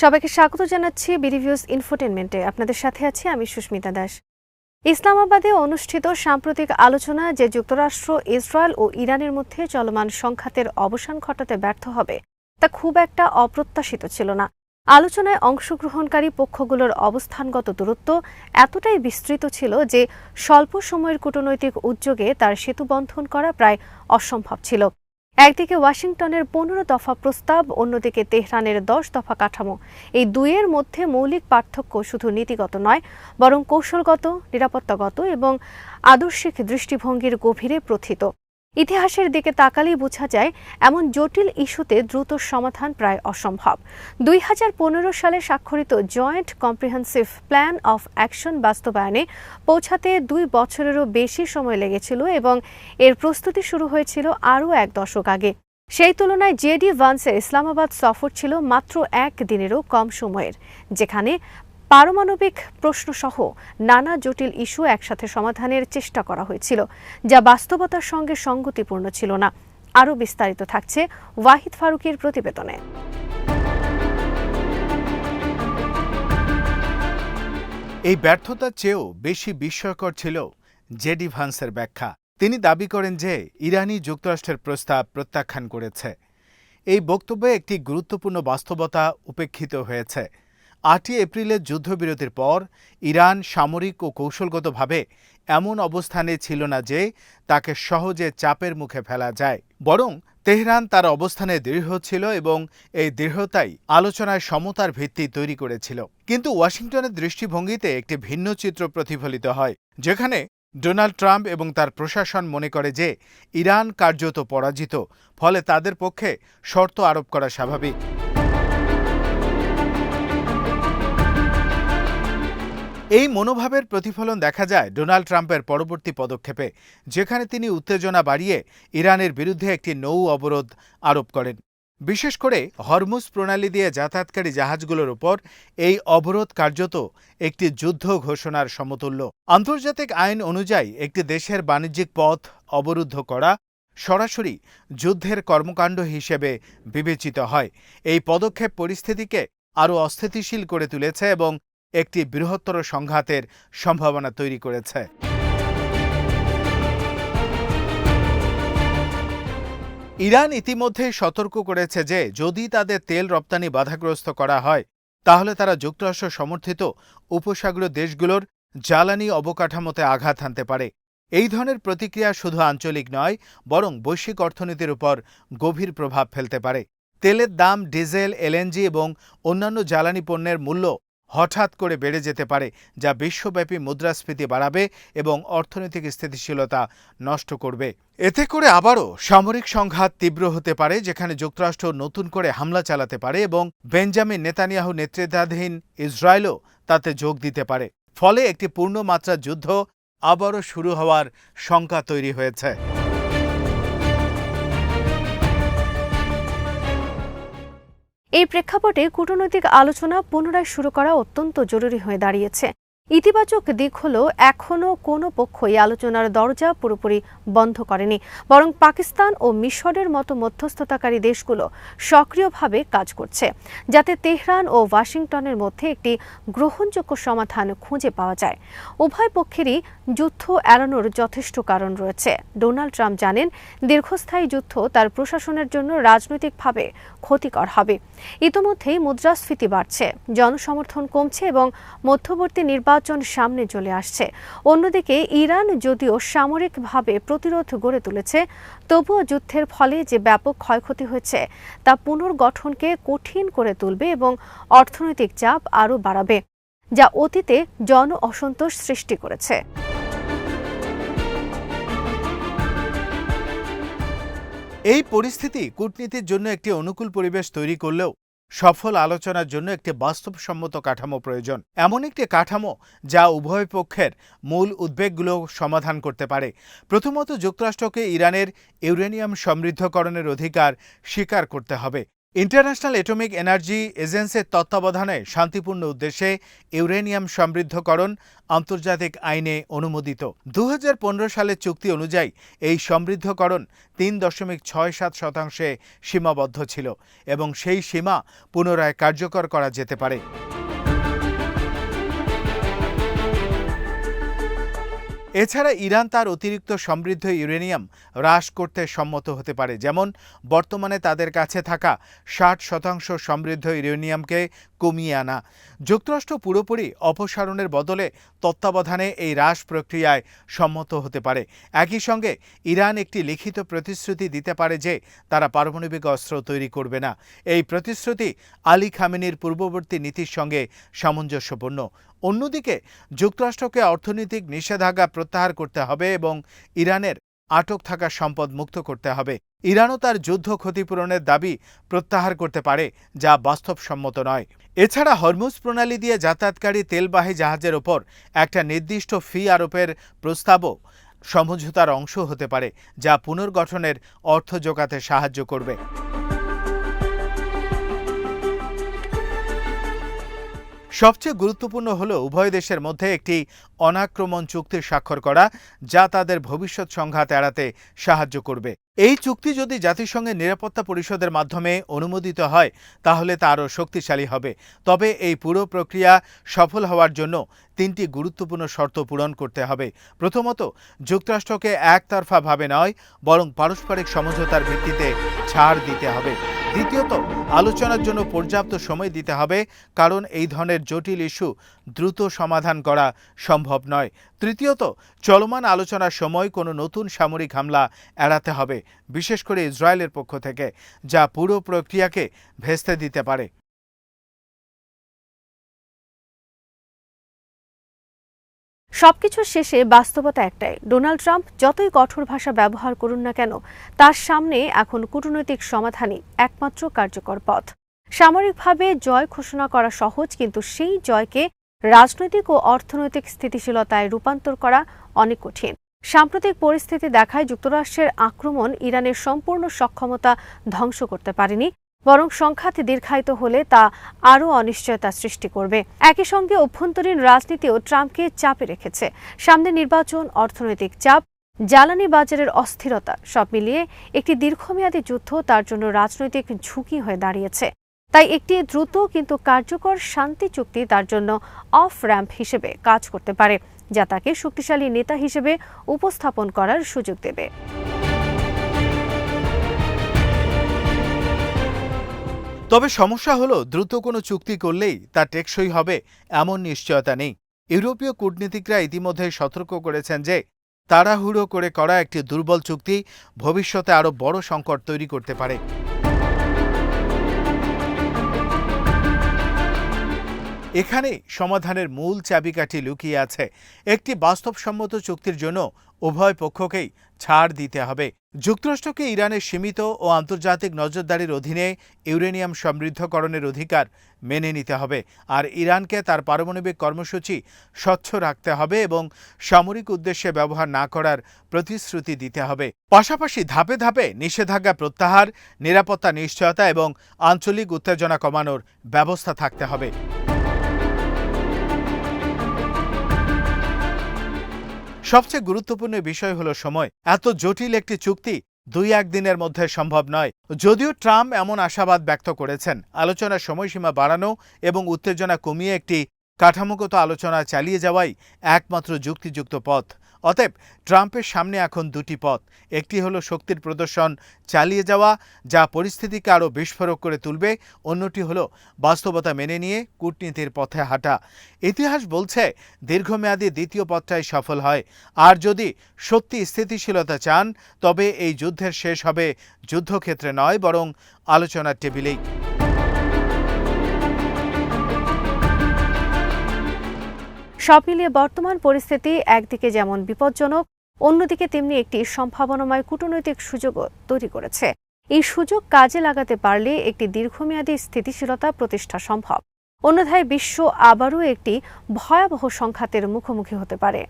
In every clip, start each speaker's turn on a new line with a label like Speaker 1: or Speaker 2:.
Speaker 1: সবাইকে স্বাগত জানাচ্ছি বিডিভিউজ ইনফোটেনমেন্টে। আপনাদের সাথে আছি আমি সুস্মিতা দাস। ইসলামাবাদে অনুষ্ঠিত সাম্প্রতিক আলোচনা যে যুক্তরাষ্ট্র, ইসরায়েল ও ইরানের মধ্যে চলমান সংঘাতের অবসান ঘটাতে ব্যর্থ হবে তা খুব একটা অপ্রত্যাশিত ছিল না। আলোচনায় অংশগ্রহণকারী পক্ষগুলোর অবস্থানগত দূরত্ব এতটাই বিস্তৃত ছিল যে স্বল্প সময়ের কূটনৈতিক উদ্যোগে তার সেতুবন্ধন করা প্রায় অসম্ভব ছিল। একদিকে ওয়াশিংটনের 15 দফা প্রস্তাব, অন্যদিকে তেহরানের 10 দফা কাঠামো। এই দুইয়ের মধ্যে মৌলিক পার্থক্য শুধু নীতিগত নয়, বরং কৌশলগত, নিরাপত্তাগত এবং আদর্শিক দৃষ্টিভঙ্গির গভীরে প্রথিত। ইতিহাসের দিকে তাকালেই বোঝা যায় এমন জটিল ইস্যুতে দ্রুত সমাধান প্রায় অসম্ভব। 2015 সালে স্বাক্ষরিত joint comprehensive plan of action বাস্তবায়নে পৌঁছাতে 2 বছরেরও বেশি সময় লেগেছিল এবং এর প্রস্তুতি শুরু হয়েছিল আরও 1 দশক আগে। সেই তুলনায় জেডি ভান্সের ইসলামাবাদ সফর ছিল মাত্র 1 দিনেরও কম সময়ের, যেখানে পারমাণবিক প্রশ্নসহ নানা জটিল ইস্যু একসাথে সমাধানের চেষ্টা করা হয়েছিল, যা বাস্তবতার সঙ্গে সঙ্গতিপূর্ণ ছিল না। আরও বিস্তারিত থাকছে ওয়াহিদ ফারুকের প্রতিবেদনে।
Speaker 2: এই ব্যর্থতার চেয়েও বেশি বিস্ময়কর ছিল জেডি ভান্সের ব্যাখ্যা। তিনি দাবি করেন যে ইরানি যুক্তরাষ্ট্রের প্রস্তাব প্রত্যাখ্যান করেছে। এই বক্তব্যে একটি গুরুত্বপূর্ণ বাস্তবতা উপেক্ষিত হয়েছে। 8 এপ্রিলের যুদ্ধবিরতির পর ইরান সামরিক ও কৌশলগতভাবে এমন অবস্থানে ছিল না যে তাকে সহজে চাপের মুখে ফেলা যায়, বরং তেহরান তার অবস্থানে দৃঢ় ছিল এবং এই দৃঢ়তাই আলোচনায় সমতার ভিত্তি তৈরি করেছিল। কিন্তু ওয়াশিংটনের দৃষ্টিভঙ্গিতে একটি ভিন্ন চিত্র প্রতিফলিত হয়, যেখানে ডোনাল্ড ট্রাম্প এবং তার প্রশাসন মনে করে যে ইরান কার্যত পরাজিত, ফলে তাদের পক্ষে শর্ত আরোপ করা স্বাভাবিক। এই মনোভাবের প্রতিফলন দেখা যায় ডোনাল্ড ট্রাম্পের পরবর্তী পদক্ষেপে, যেখানে তিনি উত্তেজনা বাড়িয়ে ইরানের বিরুদ্ধে একটি নৌ অবরোধ আরোপ করেন। বিশেষ করে হরমুজ প্রণালী দিয়ে যাতায়াতকারী জাহাজগুলোর উপর এই অবরোধ কার্যত একটি যুদ্ধ ঘোষণার সমতুল্য। আন্তর্জাতিক আইন অনুযায়ী একটি দেশের বাণিজ্যিক পথ অবরুদ্ধ করা সরাসরি যুদ্ধের কর্মকাণ্ড হিসেবে বিবেচিত হয়। এই পদক্ষেপ পরিস্থিতিকে আরও অস্থিতিশীল করে তুলেছে এবং একটি বৃহত্তর সংঘাতের সম্ভাবনা তৈরি করেছে। ইরান ইতিমধ্যে সতর্ক করেছে যে যদি তাদের তেল রপ্তানি বাধাগ্রস্ত করা হয়, তাহলে তারা যুক্তরাষ্ট্র সমর্থিত উপসাগরীয় দেশগুলোর জ্বালানি অবকাঠামোতে আঘাত হানতে পারে। এই ধরনের প্রতিক্রিয়া শুধু আঞ্চলিক নয়, বরং বৈশ্বিক অর্থনীতির উপর গভীর প্রভাব ফেলতে পারে। তেলের দাম, ডিজেল, এলএনজি এবং অন্যান্য জ্বালানি পণ্যের মূল্য হঠাৎ করে বেড়ে যেতে পারে, যা বিশ্বব্যাপী মুদ্রাস্ফীতি বাড়াবে এবং অর্থনৈতিক স্থিতিশীলতা নষ্ট করবে। এতে করে আবারও সামরিক সংঘাত তীব্র হতে পারে, যেখানে যুক্তরাষ্ট্র নতুন করে হামলা চালাতে পারে এবং বেঞ্জামিন নেতানিয়াহু নেতৃত্বাধীন ইসরায়েলও তাতে যোগ দিতে পারে। ফলে একটি পূর্ণমাত্রা যুদ্ধ আবারও শুরু হওয়ার শঙ্কা তৈরি হয়েছে।
Speaker 1: এই প্রেক্ষাপটে কূটনৈতিক আলোচনা পুনরায় শুরু করা অত্যন্ত জরুরি হয়ে দাঁড়িয়েছে। ইতিবাচক দিক হলো এখনও কোনো পক্ষই আলোচনার দরজা পুরোপুরি বন্ধ করেনি, বরং পাকিস্তান ও মিশরের মতো মধ্যস্থতাকারী দেশগুলো সক্রিয়ভাবে কাজ করছে, যাতে তেহরান ও ওয়াশিংটনের মধ্যে একটি গ্রহণযোগ্য সমাধান খুঁজে পাওয়া যায়। উভয় পক্ষেরই যুদ্ধ এড়ানোর যথেষ্ট কারণ রয়েছে। ডোনাল্ড ট্রাম্প জানেন দীর্ঘস্থায়ী যুদ্ধ তার প্রশাসনের জন্য রাজনৈতিকভাবে ক্ষতিকর হবে। ইতোমধ্যেই মুদ্রাস্ফীতি বাড়ছে, জনসমর্থন কমছে এবং মধ্যবর্তী নির্বাচন সামনে চলে আসছে। অন্যদিকে ইরান যদিও সামরিকভাবে প্রতিরোধ গড়ে তুলেছে, তবুও যুদ্ধের ফলে যে ব্যাপক ক্ষয়ক্ষতি হয়েছে তা পুনর্গঠনকে কঠিন করে তুলবে এবং অর্থনৈতিক চাপ আরও বাড়াবে, যা অতীতে জন অসন্তোষ সৃষ্টি করেছে।
Speaker 2: এই পরিস্থিতি কূটনীতির জন্য একটি অনুকূল পরিবেশ তৈরি করলেও সফল আলোচনার জন্য একটি বাস্তবসম্মত কাঠামো প্রয়োজন। এমন একটি কাঠামো যা উভয় পক্ষের মূল উদ্বেগগুলো সমাধান করতে পারে। প্রথমত, যুক্তরাষ্ট্রকে ইরানের ইউরেনিয়াম সমৃদ্ধকরণের অধিকার স্বীকার করতে হবে। ইন্টারন্যাশনাল অ্যাটমিক এনার্জি এজেন্সির তত্ত্বাবধানে শান্তিপূর্ণ উদ্দেশ্যে ইউরেনিয়াম সমৃদ্ধকরণ আন্তর্জাতিক আইনে অনুমোদিত 2015 সালের চুক্তি অনুযায়ী এই সমৃদ্ধকরণ 3.67% সীমাবদ্ধ ছিল এবং সেই সীমা পুনরায় কার্যকর করা যেতে পারে। এছাড়া ইরান তার অতিরিক্ত সমৃদ্ধ ইউরেনিয়াম হ্রাস করতে সম্মত হতে পারে, যেমন বর্তমানে তাদের কাছে থাকা 60% সমৃদ্ধ ইউরেনিয়ামকে কমিয়ে আনা। যুক্তরাষ্ট্র পুরোপুরি অপসারণের বদলে তত্ত্বাবধানে এই হ্রাস প্রক্রিয়ায় সম্মত হতে পারে। একই সঙ্গে ইরান একটি লিখিত প্রতিশ্রুতি দিতে পারে যে তারা পারমাণবিক অস্ত্র তৈরি করবে না। এই প্রতিশ্রুতি আলী খামেনির পূর্ববর্তী নীতির সঙ্গে সামঞ্জস্যপূর্ণ। অন্যদিকে যুক্তরাষ্ট্রকে অর্থনৈতিক নিষেধাজ্ঞা প্রত্যাহার করতে হবে এবং ইরানের আটক থাকা সম্পদ মুক্ত করতে হবে। ইরানও তার যুদ্ধ ক্ষতিপূরণের দাবি প্রত্যাহার করতে পারে, যা বাস্তবসম্মত নয়। এছাড়া হরমুজ প্রণালী দিয়ে যাতায়াতকারী তেলবাহী জাহাজের ওপর একটা নির্দিষ্ট ফি আরোপের প্রস্তাবও সমঝোতার অংশ হতে পারে, যা পুনর্গঠনের অর্থ জোগাতে সাহায্য করবে। সবচেয়ে গুরুত্বপূর্ণ হল উভয় দেশের মধ্যে একটি অনাক্রমণ চুক্তি স্বাক্ষর করা, যা তাদের ভবিষ্যৎ সংঘাত এড়াতে সাহায্য করবে। এই চুক্তি যদি জাতিসংঘের নিরাপত্তা পরিষদের মাধ্যমে অনুমোদিত হয় তাহলে তা আরও শক্তিশালী হবে। তবে এই পুরো প্রক্রিয়া সফল হওয়ার জন্য 3টি গুরুত্বপূর্ণ শর্ত পূরণ করতে হবে। প্রথমত, যুক্তরাষ্ট্রকে একতরফাভাবে নয় বরং পারস্পরিক সমঝোতার ভিত্তিতে ছাড় দিতে হবে। দ্বিতীয়ত, আলোচনার জন্য পর্যাপ্ত সময় দিতে হবে, কারণ এই ধরনের জটিল ইস্যু দ্রুত সমাধান করা সম্ভব নয়। তৃতীয়ত, চলমান আলোচনার সময় কোনো নতুন সামরিক হামলা এড়াতে হবে, বিশেষ করে ইসরায়েলের পক্ষ থেকে, যা পুরো প্রক্রিয়াকে ভেস্তে দিতে পারে।
Speaker 1: সবকিছুর শেষে বাস্তবতা একটাই, ডোনাল্ড ট্রাম্প যতই কঠোর ভাষা ব্যবহার করুন না কেন, তার সামনে এখন কূটনৈতিক সমাধানই একমাত্র কার্যকর পথ। সামরিকভাবে জয় ঘোষণা করা সহজ, কিন্তু সেই জয়কে রাজনৈতিক ও অর্থনৈতিক স্থিতিশীলতায় রূপান্তর করা অনেক কঠিন। সাম্প্রতিক পরিস্থিতি দেখায় যুক্তরাষ্ট্রের আক্রমণ ইরানের সম্পূর্ণ সক্ষমতা ধ্বংস করতে পারেনি, বরং সংঘাত দীর্ঘায়িত হলে তা আরও অনিশ্চয়তা সৃষ্টি করবে। একই সঙ্গে অভ্যন্তরীণ রাজনীতিও ট্রাম্পকে চাপে রেখেছে। সামনে নির্বাচন, অর্থনৈতিক চাপ, জ্বালানি বাজারের অস্থিরতা, সব মিলিয়ে একটি দীর্ঘমেয়াদী যুদ্ধ তার জন্য রাজনৈতিক ঝুঁকি হয়ে দাঁড়িয়েছে। তাই একটি দ্রুত কিন্তু কার্যকর শান্তি চুক্তি তার জন্য অফ র্যাম্প হিসেবে কাজ করতে পারে, যা তাকে শক্তিশালী নেতা হিসেবে উপস্থাপন করার সুযোগ দেবে।
Speaker 2: তবে সমস্যা হলো, দ্রুত কোনো চুক্তি করলেই তা টেকসই হবে এমন নিশ্চয়তা নেই। ইউরোপীয় কূটনীতিকরা ইতিমধ্যে সতর্ক করেছেন যে তাড়াহুড়ো করে করা একটি দুর্বল চুক্তি ভবিষ্যতে আরও বড় সংকট তৈরি করতে পারে। এখানে সমাধানের মূল চাবিকাঠি লুকিয়ে আছে। একটি বাস্তবসম্মত চুক্তির জন্য উভয় পক্ষকেই ছাড় দিতে হবে। যুক্তরাষ্ট্রকে ইরানের সীমিত ও আন্তর্জাতিক নজরদারির অধীনে ইউরেনিয়াম সমৃদ্ধকরণের অধিকার মেনে নিতে হবে, আর ইরানকে তার পারমাণবিক কর্মসূচি স্বচ্ছ রাখতে হবে এবং সামরিক উদ্দেশ্যে ব্যবহার না করার প্রতিশ্রুতি দিতে হবে। পাশাপাশি ধাপে ধাপে নিষেধাজ্ঞা প্রত্যাহার, নিরাপত্তা নিশ্চয়তা এবং আঞ্চলিক উত্তেজনা কমানোর ব্যবস্থা থাকতে হবে। সবচেয়ে গুরুত্বপূর্ণ বিষয় হলো সময়। এত জটিল একটি চুক্তি 2-1 দিনের মধ্যে সম্ভব নয়। যদিও ট্রাম্প এমন আশাবাদ ব্যক্ত করেছেন, আলোচনার সময়সীমা বাড়ানো এবং উত্তেজনা কমিয়ে একটি কাঠামোগত আলোচনা চালিয়ে যাওয়াই একমাত্র যুক্তিযুক্ত পথ। অতএব ট্রাম্পের সামনে এখন 2টি পথ। একটি হলো শক্তির প্রদর্শন চালিয়ে যাওয়া, যা পরিস্থিতিকে আরও বিস্ফোরক করে তুলবে। অন্যটি হলো বাস্তবতা মেনে নিয়ে কূটনীতির পথে হাঁটা। ইতিহাস বলছে দীর্ঘমেয়াদী দ্বিতীয় পথটাই সফল হয়। আর যদি সত্যি স্থিতিশীলতা চান, তবে এই যুদ্ধের শেষ হবে যুদ্ধক্ষেত্রে নয়, বরং আলোচনার টেবিলেই।
Speaker 1: সব মিলিয়ে বর্তমান পরিস্থিতি একদিকে যেমন বিপজ্জনক, অন্যদিকে তেমনি একটি সম্ভাবনাময় কূটনৈতিক সুযোগও তৈরি করেছে। এই সুযোগ কাজে লাগাতে পারলে একটি দীর্ঘমেয়াদী স্থিতিশীলতা প্রতিষ্ঠা সম্ভব। অন্যথায় বিশ্ব আবারও একটি ভয়াবহ সংঘাতের মুখোমুখি হতে পারে।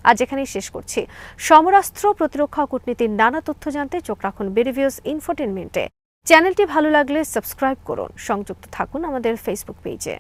Speaker 1: আজ এখানেই শেষ করছি। সমরাস্ত্র, প্রতিরক্ষা, কূটনীতির নানা তথ্য জানতে চোখ রাখুন বিডিভিউজ ইনফোটেইনমেন্টে। চ্যানেলটি ভালো লাগলে সাবস্ক্রাইব করুন, সংযুক্ত থাকুন আমাদের ফেসবুক পেজে।